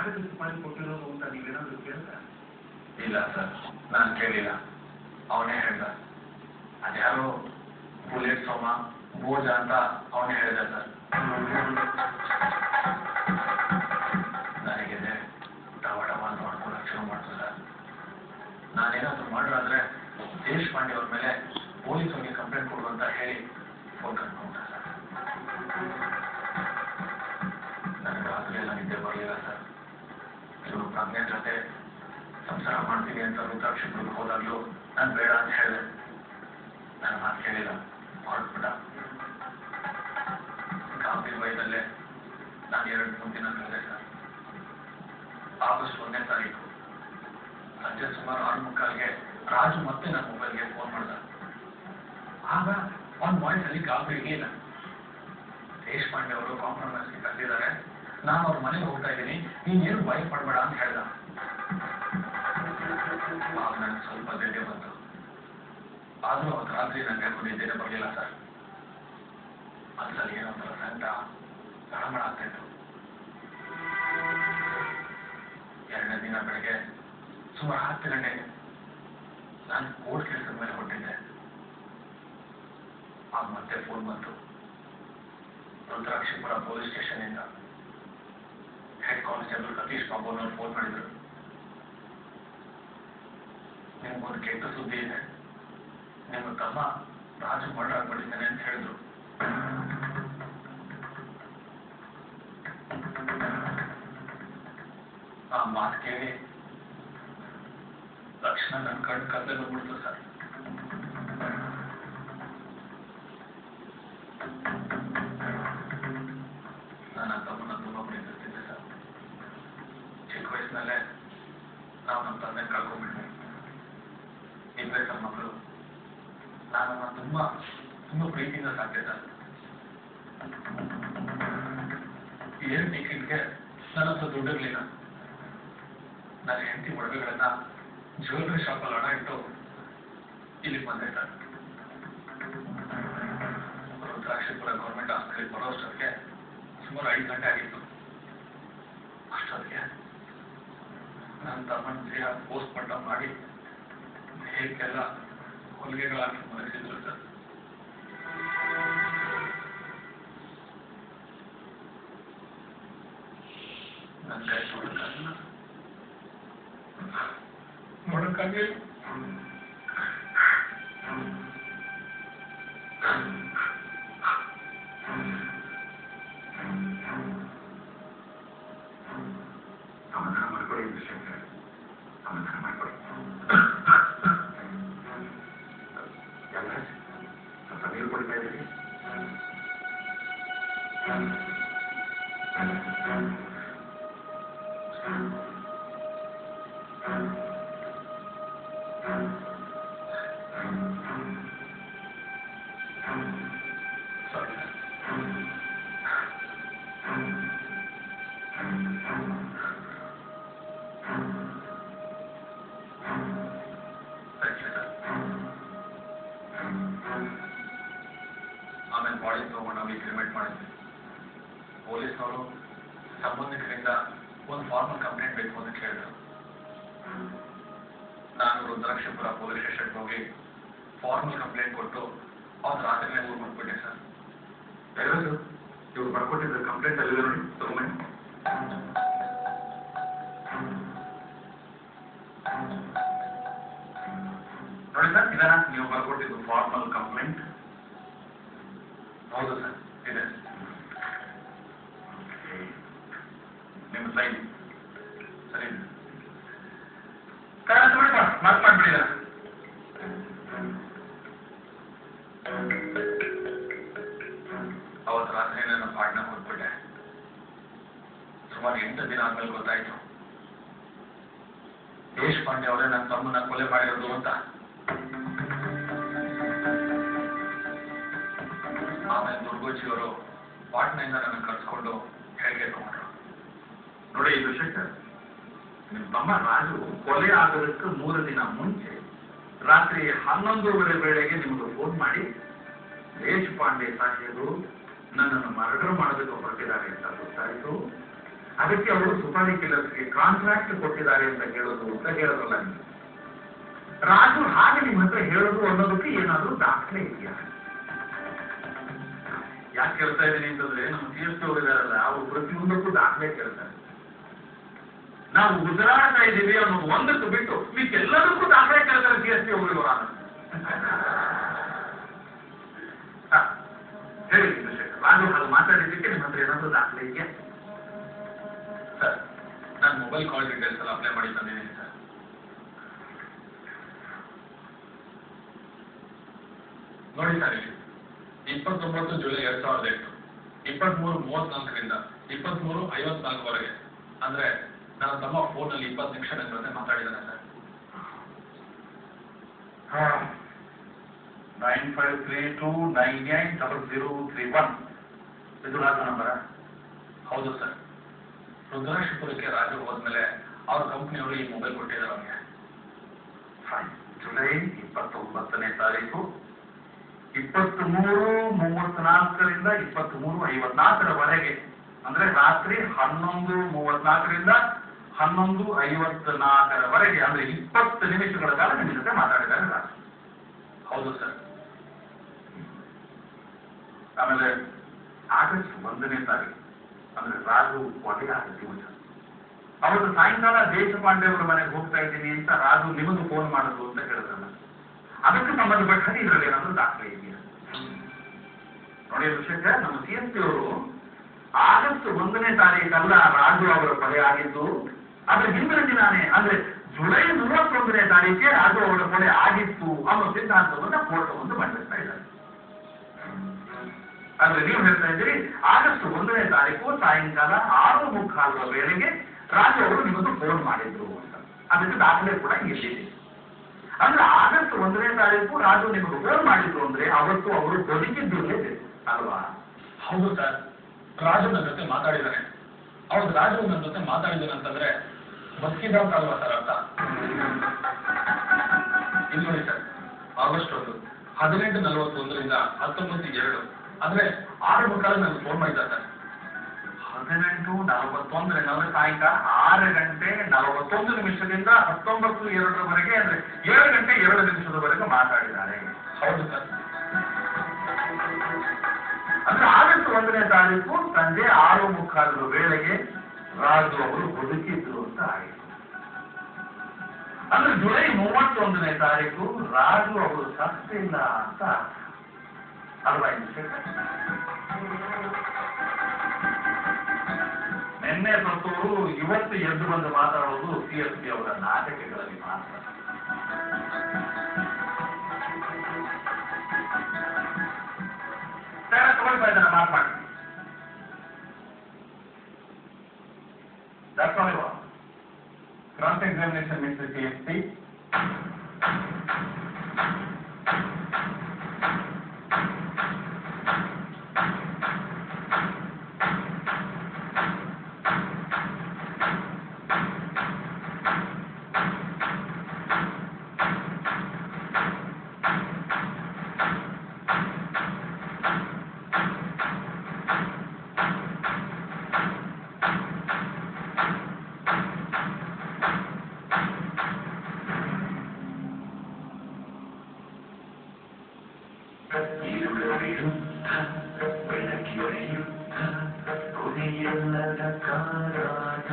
ಯಾರು ಡಿಸ್ಪಾಯಿಂಟ್ ಕೊಟ್ಟಿರೋದು ಅಂತ ನೀವೇನಾದರೂ ಕೇಳ್ತಾ? ಇಲ್ಲ ಸರ್, ನಾನು ಕೇಳಿಲ್ಲ. ಅವನೇ ಹೇಳ್ದ. ಅದ್ಯಾರೋ ಬುಲೆಟ್ ಸೋಮ ಭೋಜ ಅಂತ ಅವನೇ ಹೇಳಿದ ಸರ್. ನನಗೆ ಟವಟವ ಅಂತ ಮಾಡ್ಕೊಳ್ಳೋಕೆ ಶುರು ಮಾಡ್ತು ಸರ್. ನಾನೇನಾದ್ರು ಮಾಡೋದಾದ್ರೆ ದೇಶಪಾಂಡೆ ಅವ್ರ ಮೇಲೆ ಪೊಲೀಸರಿಗೆ ಕಂಪ್ಲೇಂಟ್ ಕೊಡು ಅಂತ ಹೇಳಿ ಫೋನ್ ಕಟ್ಕೊಂಡ ಸರ್. ನನಗೆ ರಾತ್ರಿ ಎಲ್ಲ ನಿದ್ದೆ ಬರಲಿಲ್ಲ ಸರ್. ಇವರು ಪ್ರಜ್ಞೆ ಜೊತೆ ಸಂಸಾರ ಮಾಡ್ತೀನಿ ಅಂತ ರುದ್ರಾಕ್ಷಿಪುರಕ್ಕೆ ಹೋದಾಗ್ಲೂ ನಾನು ಬೇಡ ಅಂತ ಹೇಳಿದೆ. ನಾನು ಮಾತು ಕೇಳಿಲ್ಲ, ಹೊರಟ್ಬಿಟ್ಟ. ಗಾಂಭೀರ್ ವಯದಲ್ಲೇ ನಾನು 2-3 ದಿನ ಕಳೆದೆ ಸರ್. ಆಗಸ್ಟ್ 1ನೇ ತಾರೀಕು ಸಂಜೆ ಸುಮಾರು 6:45ಗೆ ರಾಜು ಮತ್ತೆ ನನ್ನ ಮೊಬೈಲ್ಗೆ ಫೋನ್ ಮಾಡ್ದ. ಆಗ ಒಂದು ವಾಯ್ಸಲ್ಲಿ ಗಾಬರಿಗೆ ಇಲ್ಲ. ದೇಶಪಾಂಡೆ ಅವರು ಕಾಂಪ್ರಮೈಸ್ಗೆ ಕರೆದಿದ್ದಾರೆ, ನಾನು ಅವ್ರ ಮನೆಗೆ ಹೋಗ್ತಾ ಇದ್ದೀನಿ, ನೀನೇನು ಭಯ ಪಡಬೇಡ ಅಂತ ಹೇಳ್ದ. ಆಗ ನನಗೆ ಸ್ವಲ್ಪ ಧೈರ್ಯ ಬಂತು. ಆದರೂ ಅವತ್ತು ರಾತ್ರಿ ನನಗೆ ನಿದ್ದೆನೇ ಬರಲಿಲ್ಲ ಸರ್. ಅದ್ರಲ್ಲಿ ಏನೋ ಒಂಥರ ಸಂಕಟ ತಳಮಳ ಆಗ್ತಾ ಇತ್ತು. 2ನೇ ದಿನ ಬೆಳಗ್ಗೆ ಸುಮಾರು 10 ಗಂಟೆಗೆ ನಾನು ಕೋರ್ಟ್ ಕೆಲಸದ ಮೇಲೆ ಹೊರಟಿದ್ದೆ. ಆಗ ಮತ್ತೆ ಫೋನ್ ಬಂತು. ರುದ್ರಾಕ್ಷಿಪುರ ಪೊಲೀಸ್ ಸ್ಟೇಷನ್ ಇಂದ ಹೆಡ್ ಕಾನ್ಸ್ಟೇಬಲ್ ಸತೀಶ್ ಬಾಬು ಅವರು ಫೋನ್ ಮಾಡಿದ್ರು. ನಿಮ್ಗೊಂದು ಕೆಟ್ಟ ಸುದ್ದಿ ಇದೆ, ನಿಮ್ಮ ತಮ್ಮ ರಾಜು ಮರ್ಡರ್ ಆಗ್ಬಿಟ್ಟಿದ್ದಾನೆ ಅಂತ ಹೇಳಿದ್ರು. ಆ ಮಾತು ಕೇಳಿ ತಕ್ಷಣ ನನ್ನ ಕಣ್ಣು ಕತ್ತೆ ಬಂದ್ಬಿಡ್ತು ಸರ್. ನನ್ನ ತಮ್ಮನ ತುಂಬಾ ಪ್ರೀತಿಸ್ತಿದ್ದೆ ಸರ್. ಚಿಕ್ಕ ವಯಸ್ಸಿನಲ್ಲೇ ನಾವು ನಮ್ಮ ತಂದೆ ಕಳ್ಕೊಂಡ್ಬಿಟ್ವಿ. ಇಬ್ಬರೇ ಸರ್ ಮಕ್ಕಳು. ನಾನು ತುಂಬಾ ಪ್ರೀತಿಯಿಂದ ಸಾಕ್ತೆ ಸರ್. 7 ಟಿಕೆಟ್ಗೆ ನನ್ನ ಹತ್ರ ದುಡ್ಡಿರ್ಲಿಲ್ಲ. ನನ್ನ ಹೆಂಡತಿ ಒಡವೆಗಳನ್ನ ಜ್ಯುವೆಲ್ರಿ ಶಾಪಲ್ಲಿ ಹಣ ಇಟ್ಟು ಇಲ್ಲಿಗೆ ಬಂದೆ ಸರ್. ರುದ್ರಾಕ್ಷಿಪುರ ಗೌರ್ಮೆಂಟ್ ಆಸ್ಪತ್ರೆಗೆ ಬರೋಷ್ಟೊತ್ತಿಗೆ ಸುಮಾರು 5 ಗಂಟೆ ಆಗಿತ್ತು. ಅಷ್ಟೊತ್ತಿಗೆ ನನ್ನ ತಮ್ಮನ ದೇಹ ಪೋಸ್ಟ್ ಮಾರ್ಟಮ್ ಮಾಡಿ ಹೇಗೆಲ್ಲ ಹೊಲಿಗೆಗಳಾಕಿ ಮಲಗಿಸಿದ್ರು ಸರ್. ನನ್ನ ಕೈ ನೋಡಕ್ಕಾಗಿಲ್ಲ. ಸಮಾಧಾನ ಮಾಡ್ಕೊಳ್ಳಿ ವಿಷಯ, ಸಮಾಧಾನ ಮಾಡ್ಕೊಳ್ಳಿ. ಎಲ್ಲ ಸ್ವಲ್ಪ ನೀರು ಕೊಡ್ತಾ ಇದ್ದೀವಿ. ಆಮೇಲೆ ಬಾಡಿ ತಗೊಂಡು ನಾವು ಕ್ರಿಮೇಟ್ ಮಾಡಿದ್ವಿ. ಪೊಲೀಸ್ನವರು ಸಂಬಂಧಿಕರಿಂದ ಒಂದು ಫಾರ್ಮಲ್ ಕಂಪ್ಲೇಂಟ್ ಬೇಕು ಅಂತ ಕೇಳಿದ್ರು. ನಾನು ರುದ್ರಾಕ್ಷಿಪುರ ಪೊಲೀಸ್ ಸ್ಟೇಷನ್ಗೆ ಹೋಗಿ ಫಾರ್ಮಲ್ ಕಂಪ್ಲೇಂಟ್ ಕೊಟ್ಟು ಅವ್ರು ರಾತ್ರಿನೇ ಊರು ಬಂದ್ಬಿಟ್ಟೆ ಸರ್. ಯಾರು ಇವ್ರು ಬರ್ಕೊಟ್ಟಿದ್ದ ಕಂಪ್ಲೇಂಟ್ ಅಲ್ಲಿದೆ ನೋಡಿ, ತಗೊಂಬನ್ನಿ. ನೋಡಿ ಸರ್, ಇದನ್ನ ನೀವು ಬರ್ಕೊಟ್ಟಿದ್ದು ಫಾರ್ಮಲ್ ಕಂಪ್ಲೇಂಟ್. ಹೌದು ಸರ್, ಇದೆ. ನಿಮ್ಮ ಸೈನ್ ಸರಿ ಮಾರ್ಕ್ ಮಾಡ್ಬಿಡಿದ. ಅವತ್ತು ರಾತ್ರಿ ನನ್ನ ಪಾಟ್ನ ಹೋಗ್ಬಿಟ್ಟೆ. ಸುಮಾರು 8 ದಿನ ಆದ್ಮೇಲೆ ಗೊತ್ತಾಯ್ತು ದೇಶಪಾಂಡೆ ಅವರೇ ನನ್ನ ತಮ್ಮನ್ನ ಕೊಲೆ ಮಾಡಿರೋದು ಅಂತ. ಆಮೇಲೆ ದುರ್ಗೋಜಿಯವರು ಪಾಟ್ನೆಯಿಂದ ನನ್ನ ಕರ್ಸ್ಕೊಂಡು ಹೇಳಿಕೆ ತಗೊಂಡ್ರು. ನೋಡಿ ಇದು ಶೇಖರ್, ನಿಮ್ಮ ತಮ್ಮ ರಾಜು ಕೊಲೆ ಆಗೋದಕ್ಕೆ 3 ದಿನ ಮುಂಚೆ ರಾತ್ರಿ 11:30 ವೇಳೆಗೆ ನಿಮಗೆ ಫೋನ್ ಮಾಡಿ ದೇಶಪಾಂಡೆ ಸಾಹೇಬರು ನನ್ನನ್ನು ಮರ್ಡರ್ ಮಾಡೋದಕ್ಕೆ ಹೊರಟಿದ್ದಾರೆ ಅಂತ ಗೊತ್ತಾಯಿತು. ಅದಕ್ಕೆ ಅವರು ಸುಪಾರಿ ಕಿಲ್ಲರ್ಸ್ಗೆ ಕಾಂಟ್ರಾಕ್ಟ್ ಕೊಟ್ಟಿದ್ದಾರೆ ಅಂತ ಹೇಳೋದಲ್ಲ ನೀವು. ರಾಜು ಹಾಗೆ ನಿಮ್ಮ ಹತ್ರ ಹೇಳೋದು ಅನ್ನೋದಕ್ಕೆ ಏನಾದರೂ ದಾಖಲೆ ಇದೆಯಾ? ಯಾಕೆ ಕೇಳ್ತಾ ಇದ್ದೀನಿ ಅಂತಂದ್ರೆ ನಮ್ಮ CSP ಅವರಿದಾರಲ್ಲ, ಅವರು ಪ್ರತಿಯೊಂದಕ್ಕೂ ದಾಖಲೆ ಕೇಳ್ತಾರೆ. ನಾವು ಗುಜರಾಡ್ತಾ ಇದ್ದೀವಿ ಅನ್ನೋದು ಒಂದಕ್ಕೆ ಬಿಟ್ಟು ಎಲ್ಲದಕ್ಕೂ ದಾಖಲೆ ಕೇಳ್ತಾರೆ CSP ಅವರು. ಹೇಳಿ ಚಂದ್ರಶೇಖರ್, ರಾಜು ಹಾಗೆ ಮಾತಾಡಿದ್ದಕ್ಕೆ ನಿಮ್ಮ ಹತ್ರ ಏನಾದರೂ ದಾಖಲೆ ಇದೆಯಾ? ಸರ್, ನಾನು ಮೊಬೈಲ್ ಕಾಲ್ ಡೀಟೇಲ್ಸ್ ಎಲ್ಲ ಅಪ್ಲೈ ಮಾಡಿ ತಂದಿದ್ದೀನಿ ಸರ್. ನೋಡಿ ಸರ್, ಇಲ್ಲಿ 29 ಜುಲೈ 2008, 23:34ರಿಂದ 23:54ವರೆಗೆ, ಅಂದ್ರೆ ನನ್ನ ತಮ್ಮ ಫೋನಲ್ಲಿ 20 ನಿಮಿಷದ ಜೊತೆ ಮಾತಾಡಿದ್ದಾನೆ ಸರ್. 9532980031 ಇದು ರಾಜು ನಂಬರ? ಹೌದು ಸರ್. ರುದ್ರಾಕ್ಷಪುರಕ್ಕೆ ರಾಜು ಹೋದ್ಮೇಲೆ ಅವ್ರ ಕಂಪ್ನಿಯವರು ಈ ಮೊಬೈಲ್ ಕೊಟ್ಟಿದ್ದಾರೆ ಅವನಿಗೆ. ಜುಲೈ 29ನೇ ತಾರೀಕು 23:34ರಿಂದ 23:54ರವರೆಗೆ, ಅಂದ್ರೆ ರಾತ್ರಿ 11:34ರಿಂದ 11:54ರವರೆಗೆ, ಅಂದ್ರೆ 20 ನಿಮಿಷಗಳ ಕಾಲ ನಿಮ್ಮ ಜೊತೆ ಮಾತಾಡಿದ್ದಾರೆ ರಾಜು. ಹೌದು ಸರ್. ಆಮೇಲೆ ಆಗಸ್ಟ್ 1ನೇ ತಾರೀಕು, ಅಂದ್ರೆ ರಾಜು ಕೊಲೆಯಾದ ದಿವಸ, ಅವತ್ತು ಸಾಯಂಕಾಲ ದೇಶಪಾಂಡೆ ಅವರ ಮನೆಗೆ ಹೋಗ್ತಾ ಇದ್ದೀನಿ ಅಂತ ರಾಜು ನಿಮಗೂ ಫೋನ್ ಮಾಡೋದು ಅಂತ ಹೇಳಿದ್ರಲ್ಲ, ಅದಕ್ಕೆ ಸಂಬಂಧಪಟ್ಟ ಹಾಗೆ ಇದರಲ್ಲಿ ಏನಾದರೂ ದಾಖಲೆ ಇದೆಯಾ? ನೋಡಿ ವಿಷಯ, ನಮ್ಮ CSP ಅವರು ಆಗಸ್ಟ್ 1ನೇ ತಾರೀಕಲ್ಲ ರಾಜು ಅವರ ಕೊಲೆ ಆಗಿದ್ದು, ಅದ್ರ ಹಿಂದಿನ ದಿನಾನೇ, ಅಂದ್ರೆ ಜುಲೈ 31ನೇ ತಾರೀಕೆ ರಾಜು ಅವರ ಕೊಲೆ ಆಗಿತ್ತು ಅನ್ನೋ ಸಿದ್ಧಾಂತವನ್ನ ಕೋರ್ಟ್ ಒಂದು ಮಂಡಿಸ್ತಾ ಇದ್ದಾರೆ. ಅಂದ್ರೆ ನೀವು ಹೇಳ್ತಾ ಇದ್ದೀರಿ ಆಗಸ್ಟ್ 1ನೇ ತಾರೀಕು ಸಾಯಂಕಾಲ 6:45 ವೇಳೆಗೆ ರಾಜು ಅವರು ನಿಮ್ಮದು ಫೋನ್ ಮಾಡಿದ್ರು ಅಂತ. ಅದಕ್ಕೆ ದಾಖಲೆ ಕೂಡ ಇಲ್ಲಿದೆ. ಅಂದ್ರೆ ಆಗಸ್ಟ್ 1ನೇ ತಾರೀಕು ರಾಜು ನಿಮಗೆ ಫೋನ್ ಮಾಡಿದ್ರು ಅಂದ್ರೆ ಅವತ್ತು ಅವರು ಬದುಕಿದ್ದೇ ಅಲ್ವಾ? ಹೌದು ಸರ್. ರಾಜು ನನ್ನ ಜೊತೆ ಮಾತಾಡಿದ್ದಾನೆ. ಹೌದು, ರಾಜು ನನ್ನ ಜೊತೆ ಮಾತಾಡಿದ್ದಾನೆ ಅಂತಂದ್ರೆ ಬದುಕಿದ್ದಂತ ಅಲ್ವಾ ಸರ್ ಅರ್ಥ? ಇಲ್ಲಿ ನೋಡಿ ಸರ್, ಆಗಸ್ಟ್ 1 18:41ರಿಂದ 19:02, ಅಂದ್ರೆ 6:45 ನನಗೆ ಫೋನ್ ಮಾಡಿದ್ದ ಸರ್. 18:41 ಅಂದ್ರೆ ಸಾಯಂಕಾಲ 6:41 19:02 ಅಂದ್ರೆ 7:02 ಮಾತಾಡಿದ್ದಾರೆ. ಹೌದು ಸರ್. ಅಂದ್ರೆ ಆಗಸ್ಟ್ 1ನೇ ತಾರೀಕು ಸಂಜೆ 6:45 ವೇಳೆಗೆ ರಾಜು ಅವರು ಬದುಕಿದ್ರು ಅಂತ ಆಯಿತು. ಅಂದ್ರೆ ಜುಲೈ 31ನೇ ತಾರೀಕು ರಾಜು ಅವರು ಸತ್ತಿಲ್ಲ ಅಂತ ಅಲ್ವಾ? ನಿನ್ನೆ ಸತ್ತವರು ಇವತ್ತು ಎದ್ದು ಬಂದು ಮಾತಾಡೋದು CSP ಅವರ ನಾಟಕಗಳಲ್ಲಿ ಮಾತ್ರ. ತಗೊಳ್ತಾ ಇದ್ದಾನೆ, ಮಾತಾಡಿ. Cross examination, Mr. CSP. ಬೆಳಕಿಯ ಯುದ್ಧ, ಕೊನೆಯಿಲ್ಲದ ಕಾದಾಟ.